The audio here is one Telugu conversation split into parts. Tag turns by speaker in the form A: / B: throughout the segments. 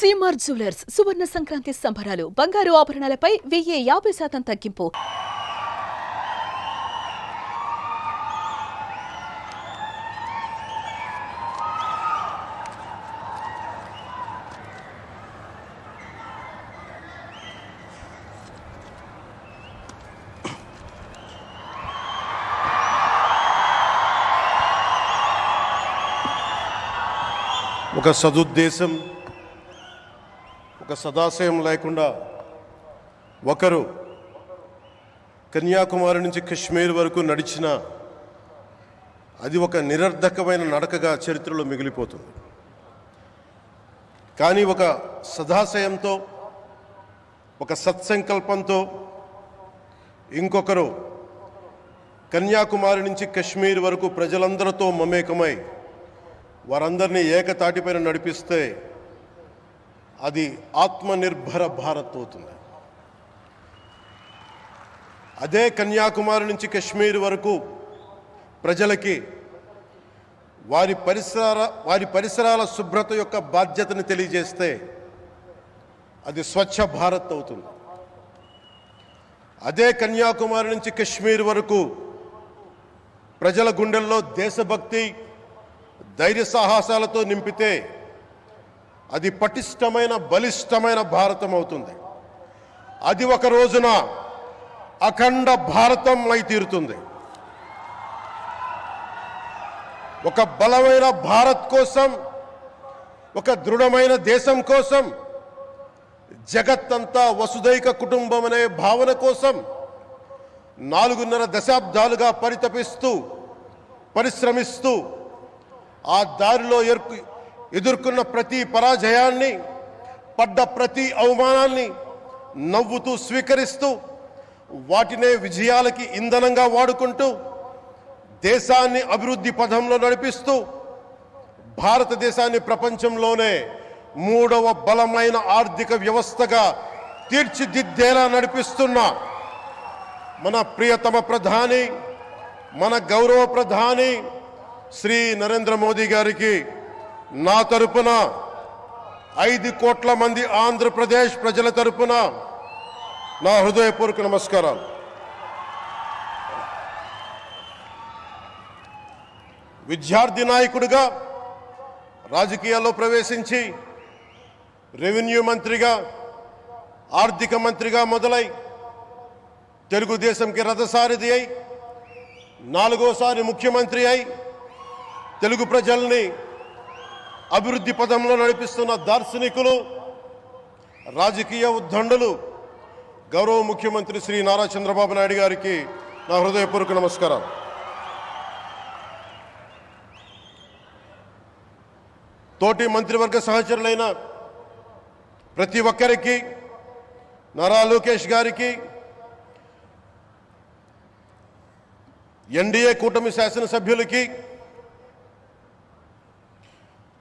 A: సీమార్ జ్యువెలర్స్ సువర్ణ సంక్రాంతి సంబరాలు బంగారు ఆభరణాలపై 50% తగ్గింపు.
B: ఒక సదుద్దేశం, ఒక సదాశయం లేకుండా ఒకరు కన్యాకుమారి నుంచి కశ్మీర్ వరకు నడిచిన అది ఒక నిరర్ధకమైన నడకగా చరిత్రలో మిగిలిపోతుంది. కానీ ఒక సదాశయంతో, ఒక సత్సంకల్పంతో ఇంకొకరు కన్యాకుమారి నుంచి కశ్మీర్ వరకు ప్రజలందరితో మమేకమై వారందరినీ ఏకతాటిపైన నడిపిస్తే అది ఆత్మనిర్భర భారత్ అవుతుంది. అదే కన్యాకుమారి నుంచి కశ్మీర్ వరకు ప్రజలకి వారి పరిసరాల శుభ్రత యొక్క బాధ్యతను తెలియజేస్తే అది స్వచ్ఛ భారత్ అవుతుంది. అదే కన్యాకుమారి నుంచి కశ్మీర్ వరకు ప్రజల గుండెల్లో దేశభక్తి, ధైర్య సాహసాలతో నింపితే అది పటిష్టమైన, బలిష్టమైన భారతం అవుతుంది. అది ఒక రోజున అఖండ భారతం అయి తీరుతుంది. ఒక బలమైన భారత్ కోసం, ఒక దృఢమైన దేశం కోసం, జగత్తంతా వసుదైక కుటుంబం అనే భావన కోసం 4.5 దశాబ్దాలుగా పరిశ్రమిస్తూ ఆ దారిలో ఎదుర్కొన్న ప్రతి పరాజయాన్ని, పడ్డ ప్రతి అవమానాన్ని నవ్వుతూ స్వీకరిస్తూ వాటినే విజయాలకి ఇంధనంగా వాడుకుంటూ దేశాన్ని అభివృద్ధి పథంలో నడిపిస్తూ భారతదేశాన్ని ప్రపంచంలోనే 3వ బలమైన ఆర్థిక వ్యవస్థగా తీర్చిదిద్దేలా నడిపిస్తున్న మన ప్రియతమ ప్రధాని, మన గౌరవ ప్రధాని శ్రీ నరేంద్ర మోదీ గారికి నా తరపున 5 కోట్ల మంది ఆంధ్రప్రదేశ్ ప్రజల తరపున నా హృదయపూర్వక నమస్కారాలు. విద్యార్థి నాయకుడిగా రాజకీయాల్లో ప్రవేశించి రెవెన్యూ మంత్రిగా, ఆర్థిక మంత్రిగా మొదలై తెలుగుదేశంకి రథసారథి అయి 4వసారి ముఖ్యమంత్రి అయి తెలుగు ప్రజల్ని అభివృద్ధి పదంలో నడిపిస్తున్న దార్శనికులు, రాజకీయ ఉద్దండులు గౌరవ ముఖ్యమంత్రి శ్రీ నారా చంద్రబాబు నాయుడు గారికి నా హృదయపూర్వక నమస్కారం. తోటి మంత్రివర్గ సహచరులైన ప్రతి ఒక్కరికి, నారా లోకేష్ గారికి, ఎన్డీఏ కూటమి శాసనసభ్యులకి,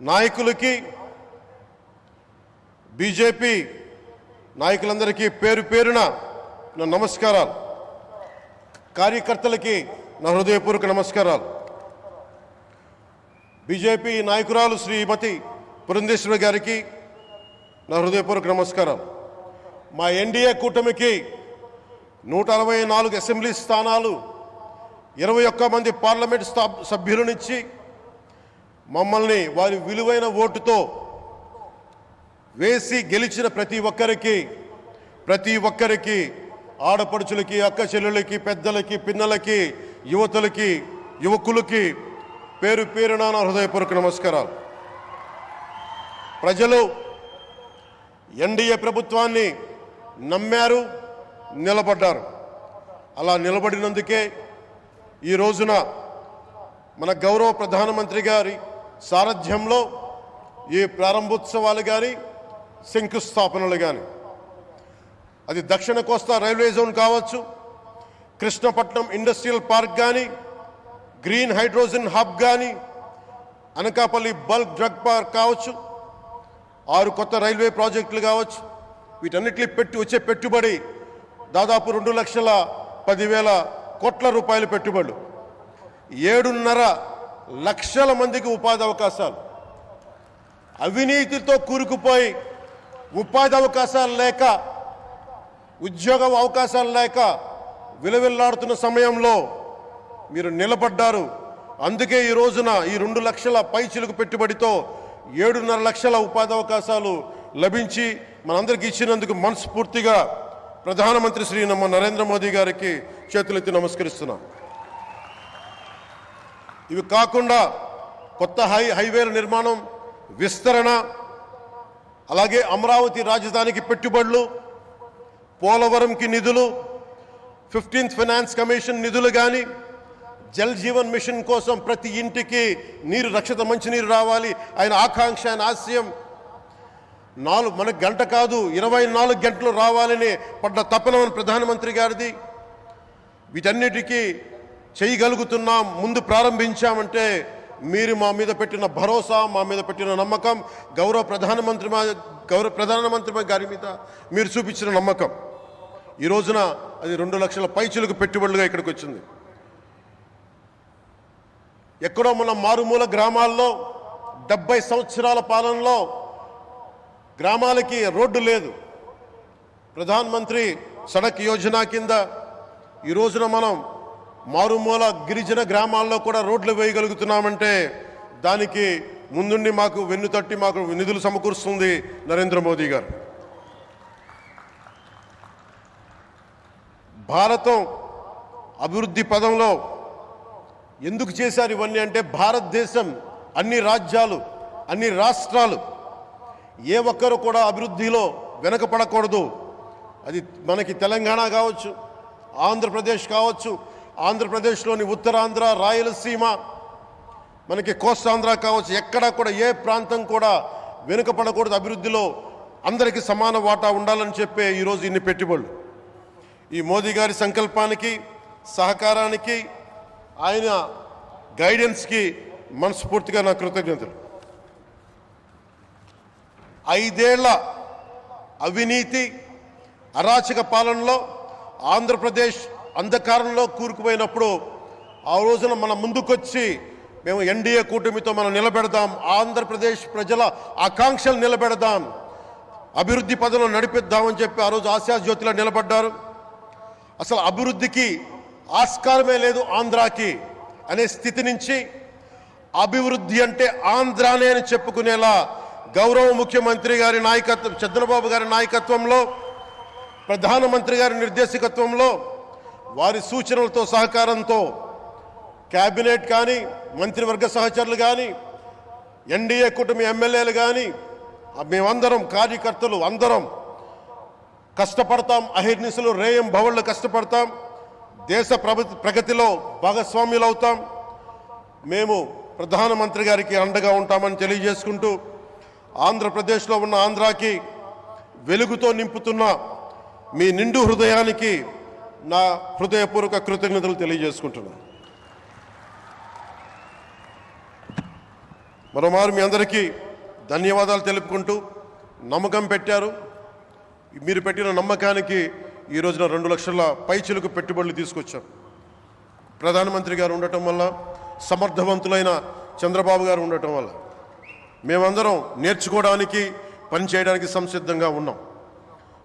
B: నాయకులకి, బీజేపీ నాయకులందరికీ పేరు పేరున నా నమస్కారాలు. కార్యకర్తలకి నా హృదయపూర్వక నమస్కారాలు. బీజేపీ నాయకురాలు శ్రీమతి పురంధేశ్వరి గారికి నా హృదయపూర్వక నమస్కారాలు. మా ఎన్డీఏ కూటమికి 164 అసెంబ్లీ స్థానాలు, 21 మంది పార్లమెంట్ సభ్యులనిచ్చి మమ్మల్ని వారి విలువైన ఓటుతో వేసి గెలిచిన ప్రతి ఒక్కరికి ఆడపడుచులకి, అక్క చెల్లెళ్ళకి, పెద్దలకి, పిన్నలకి, యువతులకి, యువకులకి పేరు పేరున నా హృదయపూర్వక నమస్కారాలు. ప్రజలు ఎన్డీఏ ప్రభుత్వాన్ని నమ్మారు, నిలబడ్డారు. అలా నిలబడినందుకే ఈ రోజున మన గౌరవ ప్రధానమంత్రి గారి సారథ్యంలో ఈ ప్రారంభోత్సవాలు కానీ, శంకుస్థాపనలు కానీ, అది దక్షిణ కోస్తా రైల్వే జోన్ కావచ్చు, కృష్ణపట్నం ఇండస్ట్రియల్ పార్క్ కానీ, గ్రీన్ హైడ్రోజన్ హబ్ కానీ, అనకాపల్లి బల్క్ డ్రగ్ పార్క్ కావచ్చు, 6 కొత్త రైల్వే ప్రాజెక్టులు కావచ్చు, వీటన్నిటిని వచ్చే పెట్టుబడి దాదాపు 2,10,000 కోట్ల రూపాయల పెట్టుబడులు, 7.5 లక్షల మందికి ఉపాధి అవకాశాలు. అవినీతితో కూరుకుపోయి ఉపాధి అవకాశాలు లేక, ఉద్యోగ అవకాశాలు లేక విలవిల్లాడుతున్న సమయంలో మీరు నిలబడ్డారు. అందుకే ఈ రోజున ఈ 2 లక్షల పైచిలుకు పెట్టుబడితో 7.5 లక్షల ఉపాధి అవకాశాలు లభించి మనందరికీ ఇచ్చినందుకు మనస్ఫూర్తిగా ప్రధానమంత్రి శ్రీ నరేంద్ర మోదీ గారికి చేతులెత్తి నమస్కరిస్తున్నాం. ఇవి కాకుండా కొత్త హైవేల నిర్మాణం, విస్తరణ, అలాగే అమరావతి రాజధానికి పెట్టుబడులు, పోలవరంకి నిధులు, 15th ఫైనాన్స్ కమిషన్ నిధులు కానీ, జల్ జీవన్ మిషన్ కోసం ప్రతి ఇంటికి నీరు, రక్షిత మంచినీరు రావాలి ఆయన ఆకాంక్ష, ఆయన ఆశయం. మనకు గంట కాదు 24 గంటలు రావాలని పడ్డ తపన ప్రధానమంత్రి గారిది. వీటన్నిటికీ చేయగలుగుతున్నాం, ముందు ప్రారంభించామంటే మీరు మా మీద పెట్టిన భరోసా, మా మీద పెట్టిన నమ్మకం, గౌరవ ప్రధానమంత్రి గారి మీద మీరు చూపించిన నమ్మకం. ఈ రోజున అది 2 లక్షల పైచిలకు పెట్టుబడులుగా ఇక్కడికి వచ్చింది. ఎక్కడో మన మారుమూల గ్రామాల్లో 70 సంవత్సరాల పాలనలో గ్రామాలకి రోడ్డు లేదు. ప్రధానమంత్రి సడక్ యోజన కింద ఈ రోజున మనం మారుమూల గిరిజన గ్రామాల్లో కూడా రోడ్లు వేయగలుగుతున్నామంటే దానికి ముందుండి మాకు వెన్నుతట్టి మాకు నిధులు సమకూరుస్తుంది నరేంద్ర మోదీ గారు. భారతం అభివృద్ధి పదంలో ఎందుకు చేశారు ఇవన్నీ అంటే, భారతదేశం అన్ని రాజ్యాలు, అన్ని రాష్ట్రాలు ఏ ఒక్కరు కూడా అభివృద్ధిలో వెనకపడకూడదు. అది మనకి తెలంగాణ కావచ్చు, ఆంధ్రప్రదేశ్ కావచ్చు, ఆంధ్రప్రదేశ్లోని ఉత్తరాంధ్ర, రాయలసీమ, మనకి కోస్తాంధ్ర కావచ్చు, ఎక్కడా కూడా ఏ ప్రాంతం కూడా వెనుకపడకూడదు. అభివృద్ధిలో అందరికీ సమాన వాటా ఉండాలని చెప్పే ఈరోజు ఇన్ని పెట్టుబడులు. ఈ మోదీ గారి సంకల్పానికి, సహకారానికి, ఆయన గైడెన్స్కి మనస్ఫూర్తిగా నా కృతజ్ఞతలు. 5 ఏళ్ల అవినీతి, అరాచక పాలనలో ఆంధ్రప్రదేశ్ అంధకారంలో కూరుకుపోయినప్పుడు ఆ రోజున మన ముందుకొచ్చి మేము ఎన్డీఏ కూటమితో మనం నిలబెడదాం, ఆంధ్రప్రదేశ్ ప్రజల ఆకాంక్షలు నిలబెడదాం, అభివృద్ధి పదంలో నడిపిద్దామని చెప్పి ఆ రోజు ఆశాజ్యోతిలో నిలబడ్డారు. అసలు అభివృద్ధికి ఆస్కారమే లేదు ఆంధ్రాకి అనే స్థితి నుంచి అభివృద్ధి అంటే ఆంధ్రానే అని చెప్పుకునేలా గౌరవ ముఖ్యమంత్రి గారి నాయకత్వం, చంద్రబాబు గారి నాయకత్వంలో, ప్రధానమంత్రి గారి నిర్దేశకత్వంలో, వారి సూచనలతో, సహకారంతో క్యాబినెట్ కానీ, మంత్రివర్గ సహచరులు కానీ, ఎన్డీఏ కూటమి ఎమ్మెల్యేలు కానీ, మేమందరం కార్యకర్తలు అందరం కష్టపడతాం. అహిర్నిశలు రేయం భవళ్ళు కష్టపడతాం. దేశ ప్రగతిలో భాగస్వామ్యులు అవుతాం. మేము ప్రధానమంత్రి గారికి అండగా ఉంటామని తెలియజేసుకుంటూ, ఆంధ్రప్రదేశ్లో ఉన్న ఆంధ్రాకి వెలుగుతో నింపుతున్న మీ నిండు హృదయానికి నా హృదయపూర్వక కృతజ్ఞతలు తెలియజేసుకుంటున్నాను. మరోమారు మీ అందరికీ ధన్యవాదాలు తెలుపుకుంటూ, నమ్మకం పెట్టారు. మీరు పెట్టిన నమ్మకానికి ఈ రోజున 2 లక్షల పైచిలకు పెట్టుబడులు తీసుకొచ్చాం. ప్రధానమంత్రి గారు ఉండటం వల్ల, సమర్థవంతులైన చంద్రబాబు గారు ఉండటం వల్ల మేమందరం నేర్చుకోవడానికి, పనిచేయడానికి సంసిద్ధంగా ఉన్నాం.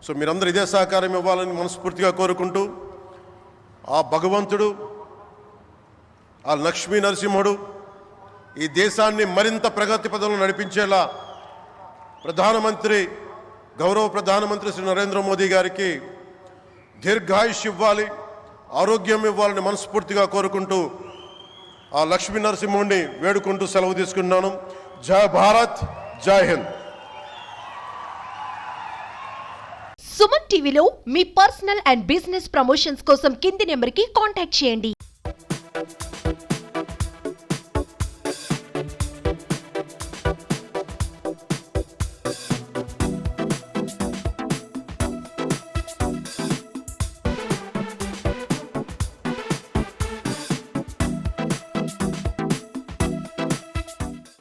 B: సో మీరందరూ ఇదే సహకారం ఇవ్వాలని మనస్ఫూర్తిగా కోరుకుంటూ, ఆ భగవంతుడు, ఆ లక్ష్మీ నరసింహుడు ఈ దేశాన్ని మరింత ప్రగతి పదంలో నడిపించేలా గౌరవ ప్రధానమంత్రి శ్రీ నరేంద్ర మోదీ గారికి దీర్ఘాయుష్ ఇవ్వాలి, ఆరోగ్యం ఇవ్వాలని మనస్ఫూర్తిగా కోరుకుంటూ, ఆ లక్ష్మీ నరసింహుడిని వేడుకుంటూ సెలవు తీసుకున్నాను. జై భారత్, జై హింద్.
C: సుమన్ టీవీలో మీ పర్సనల్ అండ్ బిజినెస్ ప్రమోషన్స్ కోసం కింది నెంబర్కి కాంటాక్ట్ చేయండి.